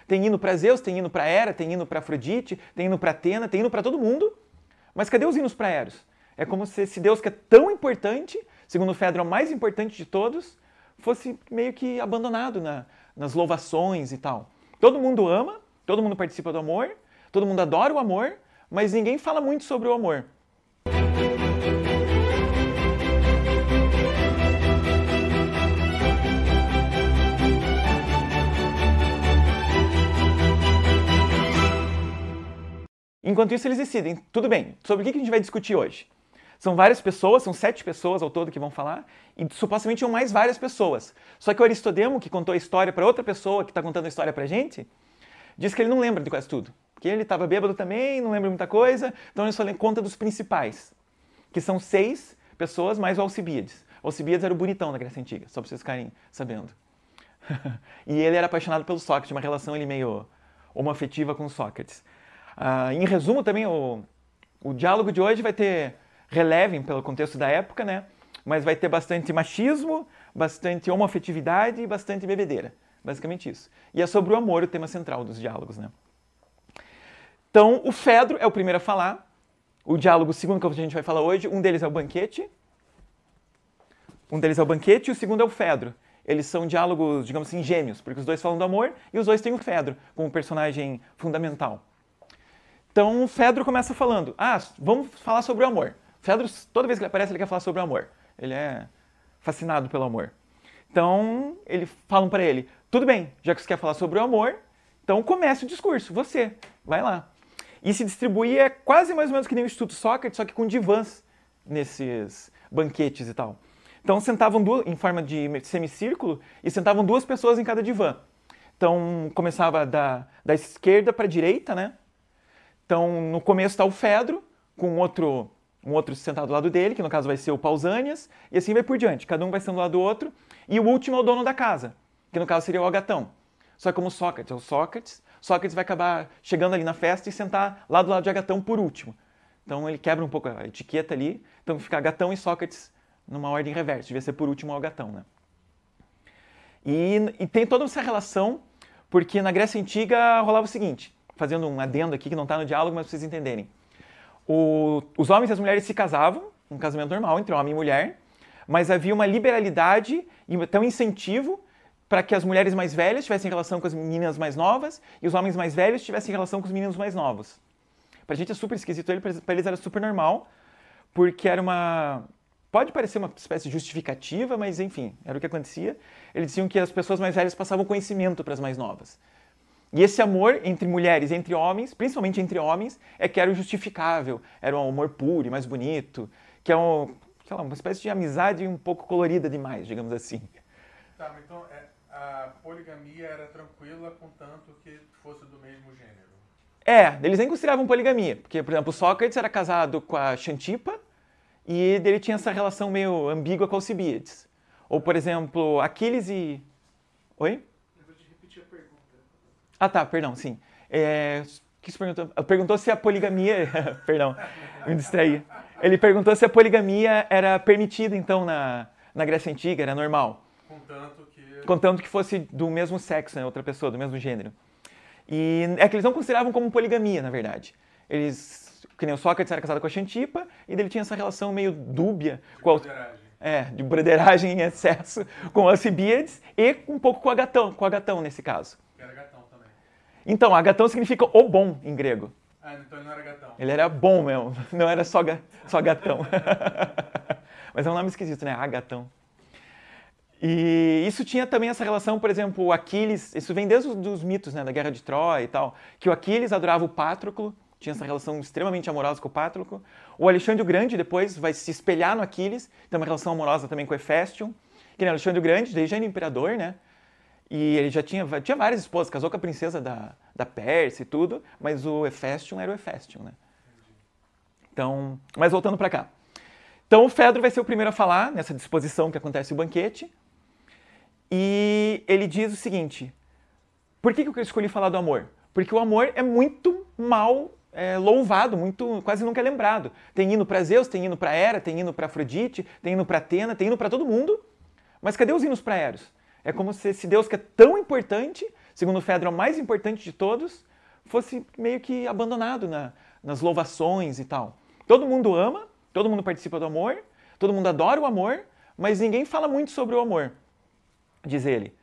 Tem hino para Zeus, tem hino para Hera, tem hino para Afrodite, tem hino para Atena, tem hino para todo mundo. Mas cadê os hinos para Eros? É como se esse deus que é tão importante, segundo o Fedro é o mais importante de todos, fosse meio que abandonado nas louvações e tal. Todo mundo ama, todo mundo participa do amor, todo mundo adora o amor, mas ninguém fala muito sobre o amor. Enquanto isso, eles decidem, tudo bem, sobre o que a gente vai discutir hoje? São várias pessoas, são 7 pessoas ao todo que vão falar, e supostamente tinham mais várias pessoas. Só que o Aristodemo, que contou a história para outra pessoa que está contando a história para a gente, diz que ele não lembra de quase tudo. Porque ele estava bêbado também, não lembra muita coisa, então ele só conta dos principais, que são 6 pessoas mais o Alcibíades. O Alcibíades era o bonitão da Grécia Antiga, só para vocês ficarem sabendo. E ele era apaixonado pelo Sócrates, uma relação ele meio homoafetiva com Sócrates. Em resumo, também, o diálogo de hoje vai ter, relevem pelo contexto da época, né? Mas vai ter bastante machismo, bastante homoafetividade e bastante bebedeira. Basicamente isso. E é sobre o amor o tema central dos diálogos, né? Então, o Fedro é o primeiro a falar. O diálogo segundo que a gente vai falar hoje, um deles é o banquete. E o segundo é o Fedro. Eles são diálogos, digamos assim, gêmeos, porque os dois falam do amor e os dois têm o Fedro como personagem fundamental. Então, o Fedro começa falando, vamos falar sobre o amor. O Fedro, toda vez que ele aparece, ele quer falar sobre o amor. Ele é fascinado pelo amor. Então, eles falam para ele, tudo bem, já que você quer falar sobre o amor, então comece o discurso, você, vai lá. E se distribui é quase mais ou menos que nem o Instituto Sócrates, só que com divãs nesses banquetes e tal. Então, sentavam em forma de semicírculo e sentavam 2 pessoas em cada divã. Então, começava da esquerda para a direita, né? Então, no começo está o Fedro, com um outro sentado do lado dele, que no caso vai ser o Pausanias, e assim vai por diante. Cada um vai sendo do lado do outro. E o último é o dono da casa, que no caso seria o Agatão. Só que como Sócrates é o Sócrates vai acabar chegando ali na festa e sentar lá do lado de Agatão por último. Então ele quebra um pouco a etiqueta ali, então fica Agatão e Sócrates numa ordem reversa, devia ser por último o Agatão, né? E tem toda essa relação, porque na Grécia Antiga rolava o seguinte, fazendo um adendo aqui que não está no diálogo, mas para vocês entenderem. Os homens e as mulheres se casavam, um casamento normal entre homem e mulher, mas havia uma liberalidade e até um incentivo para que as mulheres mais velhas tivessem relação com as meninas mais novas e os homens mais velhos tivessem relação com os meninos mais novos. Pra gente é super esquisito, para eles era super normal, porque era pode parecer uma espécie de justificativa, mas enfim, era o que acontecia. Eles diziam que as pessoas mais velhas passavam conhecimento para as mais novas. E esse amor entre mulheres e entre homens, principalmente entre homens, é que era o justificável, era um amor puro e mais bonito, que é uma espécie de amizade um pouco colorida demais, digamos assim. Tá, mas então a poligamia era tranquila contanto que fosse do mesmo gênero? Eles nem consideravam poligamia, porque, por exemplo, Sócrates era casado com a Xantipa e ele tinha essa relação meio ambígua com Alcibíades. Ou, por exemplo, Aquiles e... Oi? Tá, perdão, sim. O que você perguntou? Perguntou se a poligamia... Perdão, me distraí. Ele perguntou se a poligamia era permitida, então, na Grécia Antiga, era normal. Contanto que fosse do mesmo sexo, né, outra pessoa, do mesmo gênero. E é que eles não consideravam como poligamia, na verdade. Que nem o Sócrates era casado com a Xantipa, e ele tinha essa relação meio dúbia. De broderagem em excesso com Alcibíades e um pouco com Agatão nesse caso. Então, Agatão significa o bom em grego. Então ele não era gatão. Ele era bom mesmo, não era só gatão. Mas é um nome esquisito, né? Agatão. E isso tinha também essa relação, por exemplo, o Aquiles, isso vem desde os mitos, né, da Guerra de Troia e tal, que o Aquiles adorava o Patroclo, tinha essa relação extremamente amorosa com o Patroclo. O Alexandre o Grande depois vai se espelhar no Aquiles, tem uma relação amorosa também com o Heféstion, que nem Alexandre o Grande, desde já era imperador, né? E ele já tinha várias esposas, casou com a princesa da Pérsia e tudo, mas o Heféstion era o Heféstion, né? Então, mas voltando para cá. Então o Fedro vai ser o primeiro a falar nessa disposição que acontece o banquete. E ele diz o seguinte, por que eu escolhi falar do amor? Porque o amor é muito mal louvado, quase nunca é lembrado. Tem hino para Zeus, tem hino para Hera, tem hino para Afrodite, tem hino para Atena, tem hino para todo mundo, mas cadê os hinos para Eros? É como se esse deus que é tão importante, segundo Fedro, é o mais importante de todos, fosse meio que abandonado nas louvações e tal. Todo mundo ama, todo mundo participa do amor, todo mundo adora o amor, mas ninguém fala muito sobre o amor, diz ele.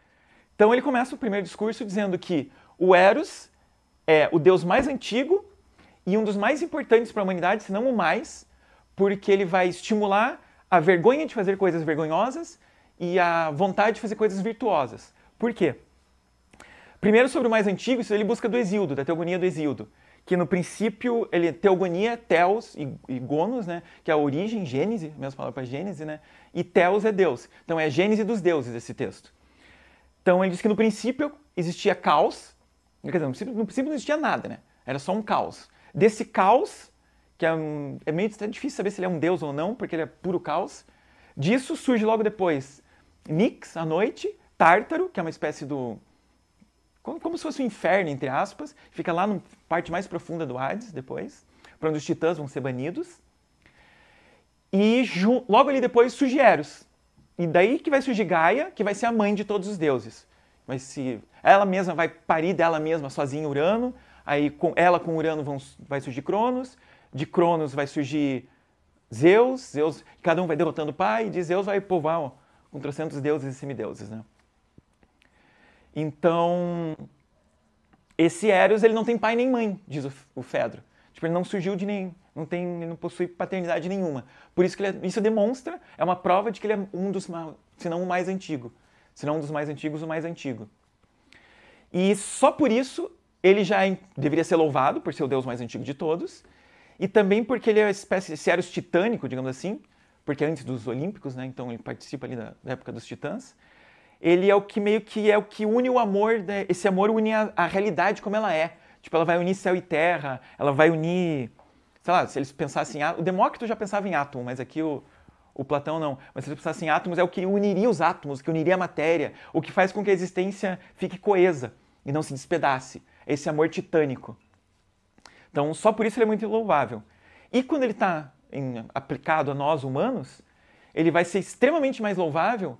Então ele começa o primeiro discurso dizendo que o Eros é o deus mais antigo e um dos mais importantes para a humanidade, se não o mais, porque ele vai estimular a vergonha de fazer coisas vergonhosas e a vontade de fazer coisas virtuosas. Por quê? Primeiro, sobre o mais antigo, isso ele busca do Hesíodo, da teogonia do Hesíodo, que no princípio, teogonia é Theos e Gonos, né, que é a origem, Gênese, a mesma palavra para Gênese, né, e Theos é Deus. Então é a Gênese dos deuses esse texto. Então ele diz que no princípio existia caos, quer dizer, no princípio não existia nada, né, era só um caos. Desse caos, que é meio difícil saber se ele é um deus ou não, porque ele é puro caos, disso surge logo depois Nix, à noite, Tártaro, que é uma espécie do... como se fosse um inferno, entre aspas, fica lá na parte mais profunda do Hades, depois, para onde os titãs vão ser banidos. E logo ali depois surge Eros. E daí que vai surgir Gaia, que vai ser a mãe de todos os deuses. Ela mesma vai parir dela mesma sozinha Urano, aí ela com Urano vai surgir Cronos, de Cronos vai surgir Zeus, cada um vai derrotando o pai, e de Zeus vai povoar com trocentos deuses e semideuses, né? Então, esse Eros, ele não tem pai nem mãe, diz o Fedro. Tipo, ele não surgiu de nem, ele não possui paternidade nenhuma. Por isso que isso demonstra, é uma prova de que ele é um dos, se não o mais antigo. Se não um dos mais antigos, o mais antigo. E só por isso, ele já deveria ser louvado por ser o deus mais antigo de todos. E também porque ele é uma espécie de Eros titânico, digamos assim, porque é antes dos Olímpicos, né? Então ele participa ali da época dos titãs. Ele é o que meio que é o que une o amor, né? Esse amor une a realidade como ela é. Tipo, ela vai unir céu e terra, ela vai unir, sei lá, se eles pensassem, o Demócrito já pensava em átomo, mas aqui o Platão não. Mas se eles pensassem em átomos, é o que uniria os átomos, o que uniria a matéria, o que faz com que a existência fique coesa e não se despedace. Esse amor titânico. Então, só por isso ele é muito louvável. E quando ele está aplicado a nós humanos, ele vai ser extremamente mais louvável,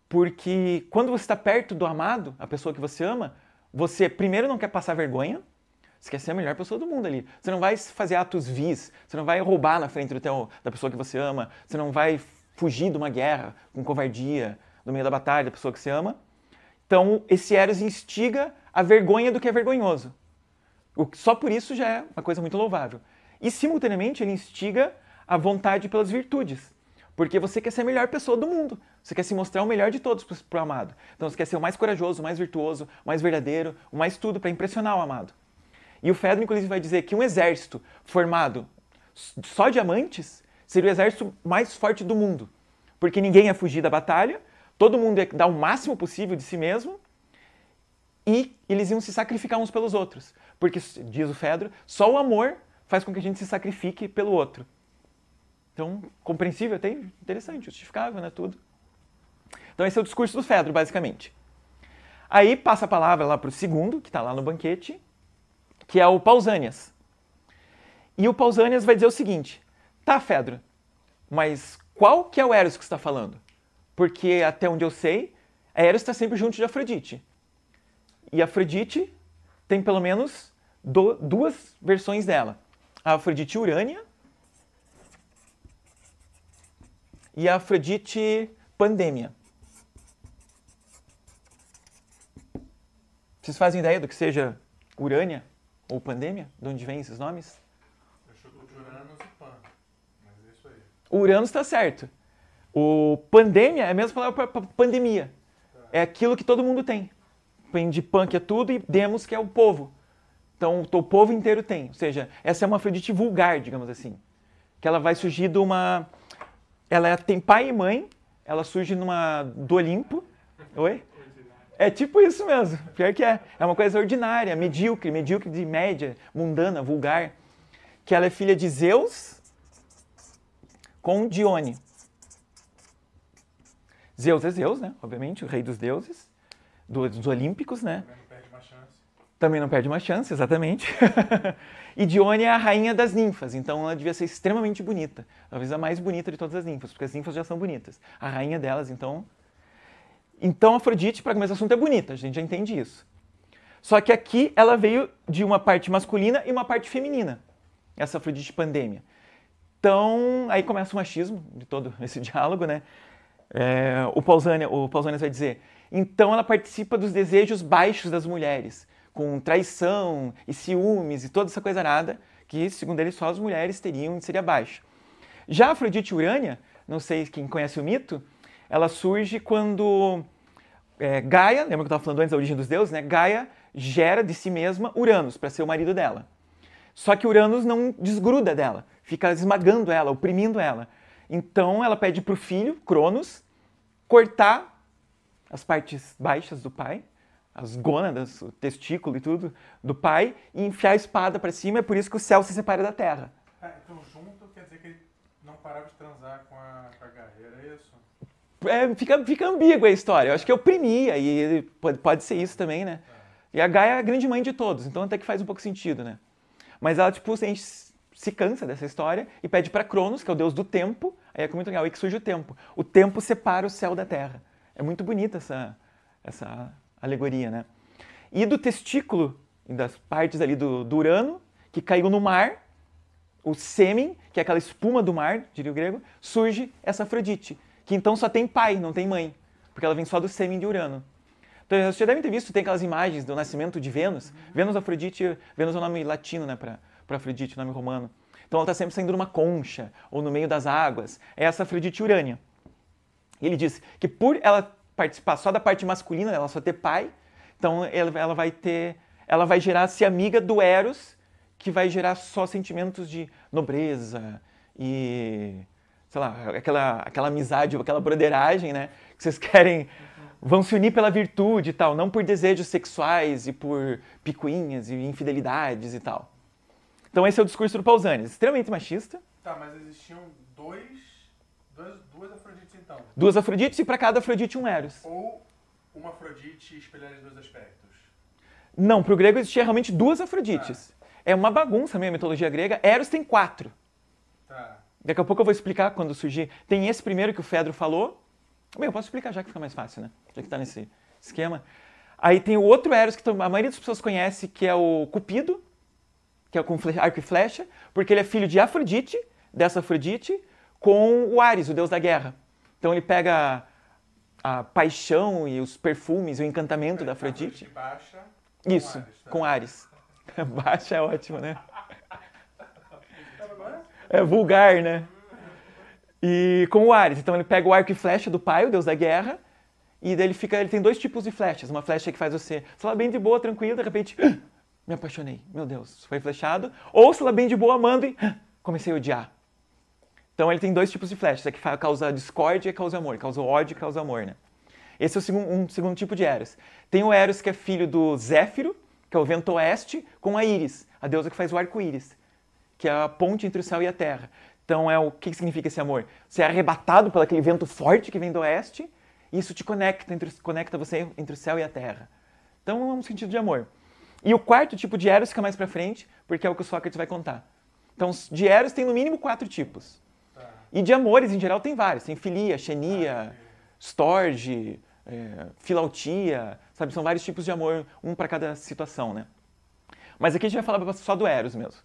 porque quando você está perto do amado, a pessoa que você ama, você primeiro não quer passar vergonha, você quer ser a melhor pessoa do mundo ali. Você não vai fazer atos vis, você não vai roubar na frente da pessoa que você ama, você não vai fugir de uma guerra com covardia no meio da batalha da pessoa que você ama. Então, esse Eros instiga a vergonha do que é vergonhoso. Só por isso já é uma coisa muito louvável. E, simultaneamente, ele instiga a vontade pelas virtudes. Porque você quer ser a melhor pessoa do mundo. Você quer se mostrar o melhor de todos para o amado. Então você quer ser o mais corajoso, o mais virtuoso, o mais verdadeiro, o mais tudo para impressionar o amado. E o Fedro, inclusive, vai dizer que um exército formado só de amantes seria o exército mais forte do mundo. Porque ninguém ia fugir da batalha, todo mundo ia dar o máximo possível de si mesmo e eles iam se sacrificar uns pelos outros. Porque, diz o Fedro, só o amor faz com que a gente se sacrifique pelo outro. Então, compreensível, até interessante, justificável, né, tudo. Então esse é o discurso do Fedro, basicamente. Aí passa a palavra lá para o segundo, que está lá no banquete, que é o Pausanias. E o Pausanias vai dizer o seguinte, tá, Fedro, mas qual que é o Eros que você está falando? Porque até onde eu sei, a Eros está sempre junto de Afrodite. E Afrodite tem pelo menos duas versões dela. A Afrodite Urânia e a Afrodite Pandêmia. Vocês fazem ideia do que seja Urânia ou Pandêmia? De onde vêm esses nomes? Eu chuto de Uranus e Pan, mas é isso aí. O Uranus está certo. O Pandêmia é a mesma palavra para pandemia. É aquilo que todo mundo tem. Vem de Pan, que é tudo, e Demos, que é o povo. Então, o povo inteiro tem. Ou seja, essa é uma Afrodite vulgar, digamos assim. Que ela vai surgir de uma... Ela tem pai e mãe, ela surge do Olimpo. Oi? É tipo isso mesmo, pior que é. É uma coisa ordinária, medíocre de média, mundana, vulgar. Que ela é filha de Zeus com Dione. Zeus é Zeus, né? Obviamente, o rei dos deuses, dos Olímpicos, né? Também não perde uma chance. Também não perde uma chance, exatamente. E Dione é a rainha das ninfas, então ela devia ser extremamente bonita. Talvez a mais bonita de todas as ninfas, porque as ninfas já são bonitas. A rainha delas, então... Então, Afrodite, para começar o assunto, é bonita, a gente já entende isso. Só que aqui ela veio de uma parte masculina e uma parte feminina, essa Afrodite Pandêmia. Então, aí começa o machismo de todo esse diálogo, né? O Pausanias vai dizer, então ela participa dos desejos baixos das mulheres, com traição e ciúmes e toda essa coisa arada, que, segundo ele, só as mulheres teriam e seria baixa. Já a Afrodite Urânia, não sei quem conhece o mito, ela surge quando Gaia, lembra que eu estava falando antes da origem dos deuses, né? Gaia gera de si mesma Uranus para ser o marido dela. Só que Uranus não desgruda dela, fica esmagando ela, oprimindo ela. Então ela pede para o filho, Cronos, cortar as partes baixas do pai, as gônadas, o testículo e tudo, do pai, e enfiar a espada para cima, é por isso que o céu se separa da terra. Então junto quer dizer que ele não parava de transar com a Gaia, era isso? Fica ambígua a história, eu acho que oprimia, e pode ser isso também, né? E a Gaia é a grande mãe de todos, então até que faz um pouco sentido, né? Mas ela, tipo, a gente se cansa dessa história e pede para Cronos, que é o deus do tempo, aí é muito legal, aí que surge o tempo. O tempo separa o céu da terra. É muito bonita essa alegoria, né? E do testículo, das partes ali do Urano, que caiu no mar, o sêmen, que é aquela espuma do mar, diria o grego, surge essa Afrodite, que então só tem pai, não tem mãe, porque ela vem só do sêmen de Urano. Então, vocês já devem ter visto, tem aquelas imagens do nascimento de Vênus. Vênus Afrodite, Vênus é o nome latino, né, para Afrodite, o nome romano. Então ela está sempre saindo numa concha, ou no meio das águas. É essa Afrodite Urânia. E ele diz que por ela participar só da parte masculina, ela só ter pai, então ela vai gerar-se amiga do Eros, que vai gerar só sentimentos de nobreza e, sei lá, aquela amizade, aquela broderagem, né, que vocês querem... Vão se unir pela virtude e tal, não por desejos sexuais e por picuinhas e infidelidades e tal. Então esse é o discurso do Pausanias, extremamente machista. Tá, mas existiam duas Afrodites então? Duas Afrodites e para cada Afrodite um Eros. Ou uma Afrodite espelhada em dois aspectos? Não, para o grego existia realmente duas Afrodites. É uma bagunça mesmo a mitologia grega. Eros tem 4. Tá. Daqui a pouco eu vou explicar quando surgir. Tem esse primeiro que o Fedro falou. Bem, eu posso explicar já que fica mais fácil, né? Já que está nesse esquema. Aí tem o outro Eros que a maioria das pessoas conhece, que é o Cupido, que é com arco e flecha, porque ele é filho de Afrodite, dessa Afrodite, com o Ares, o deus da guerra. Então ele pega a paixão e os perfumes, o encantamento da Afrodite. Baixa com Isso, Ares, tá? Com Ares. Baixa é ótimo, né? É vulgar, né? E com o Ares, então ele pega o arco e flecha do pai, o deus da guerra, e daí ele tem 2 tipos de flechas. Uma flecha que faz você, sei lá, bem de boa, tranquilo, de repente, me apaixonei, meu Deus, foi flechado. Ou sei lá, bem de boa, amando e comecei a odiar. Então ele tem 2 tipos de flechas, a que causa discórdia e causa amor, causa ódio e causa amor, né? Esse é um segundo tipo de Eros. Tem o Eros que é filho do Zéfiro, que é o vento oeste, com a Íris, a deusa que faz o arco-íris, que é a ponte entre o céu e a terra. Então, o que significa esse amor? Você é arrebatado por aquele vento forte que vem do oeste, e isso te conecta você entre o céu e a terra. Então, é um sentido de amor. E o quarto tipo de Eros fica mais pra frente, porque é o que o Sócrates vai contar. Então, de Eros tem no mínimo 4 tipos. E de amores, em geral, tem vários. Tem filia, xenia, storge, filautia, sabe? São vários tipos de amor, um para cada situação, né? Mas aqui a gente vai falar só do Eros mesmo.